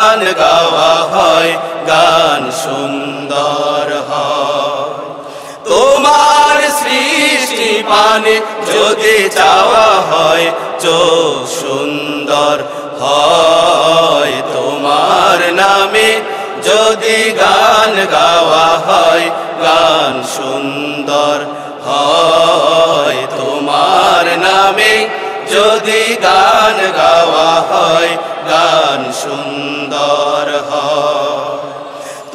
গান গাওয়া হয়, গান সুন্দর হয়। তোমার সৃষ্টি পানে যদি চাওয়া হয়, চোখ সুন্দর হয়। তোমার নামে যদি গান গাওয়া হয়, গান সুন্দর হয়। তোমার নামে যদি গান গাওয়া হয়, গান সুন্দর হয়।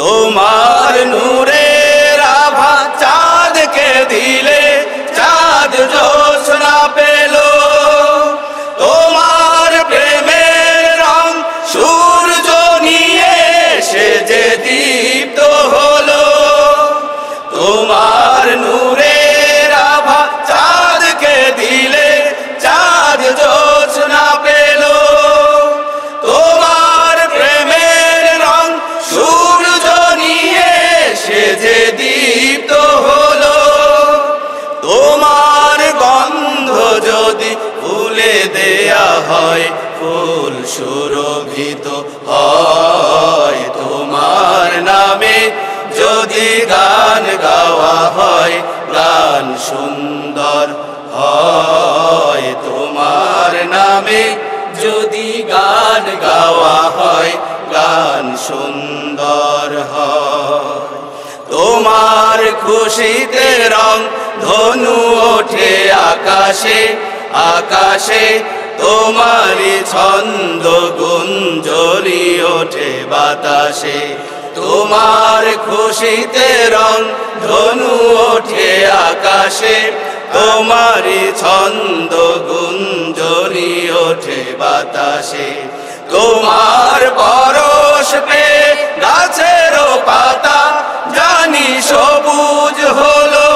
তোমার নূরের আভা চাঁদকে দিলে, চাঁদ জ্যোৎস্না পেল। তোমার প্রেমের রং সূর্য নিয়ে সে যে দীপ্ত হলো। তোমার নূরের আভা চাঁদকে দিলে, চাঁদ জ্যোৎস্না পেল। তোমার প্রেমের রং সূর্য নিয়ে সে যে দীপ্ত হলো। তোমার গন্ধ যদি ফুলে দেয়া হয়, ফুল সুরভিত হয়। তোমার নামে যদি গান গাওয়া হয়, গান সুন্দর হয়। তোমার নামে যদি গান গাওয়া হয়, গান সুন্দর হয়। তোমার খুশিতে রং ধনু ওঠে আকাশে, আকাশে তোমারি ছন্দ গুঞ্জরি ওঠে বাতাসে। তোমার খুশিতে রং ধনু ওঠে আকাশে, তোমারি ছন্দ গুঞ্জরি ওঠে বাতাসে। তোমার পরশ পে গাছেরও পাতা জানি সবুজ হলো।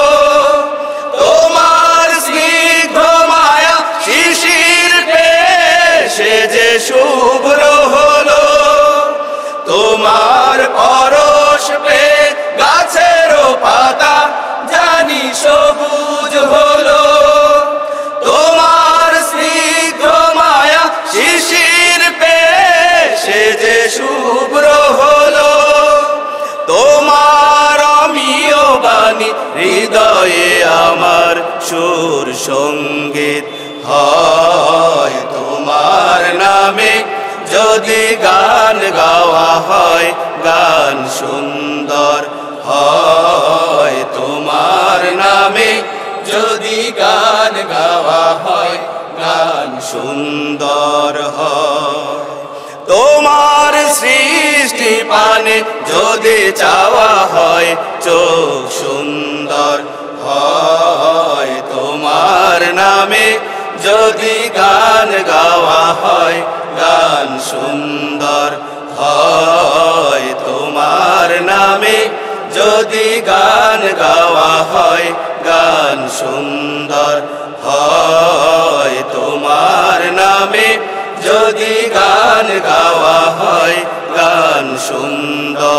তোমার স্নিগ্ধ মায়া শিশির পে সে যে শুভ্র হলো। তোমার পরশ পে গাছেরও পাতা জানি সবুজ হলো। তোমার স্নিগ্ধ মায়া শিশির পে সে যে শুভ্র হলো। তোমার অমিয় বাণী হৃদয়ে আমার সুর সঙ্গীত হয়। তোমার নামে যদি গান গাওয়া হয়, গান সুন্দর হয়। তোমার নামে যদি গান গাওয়া হয়, গান সুন্দর হয়। তোমার সৃষ্টি পানে যদি চাওয়া হয়, চোখ সুন্দর হয়। তোমার নামে যদি গান গাওয়া হয়, গান সুন্দর হয়। তোমার নামে যদি গান গাওয়া হয়, গান সুন্দর হয়। তোমার নামে যদি গান গাওয়া হয়, গান সুন্দর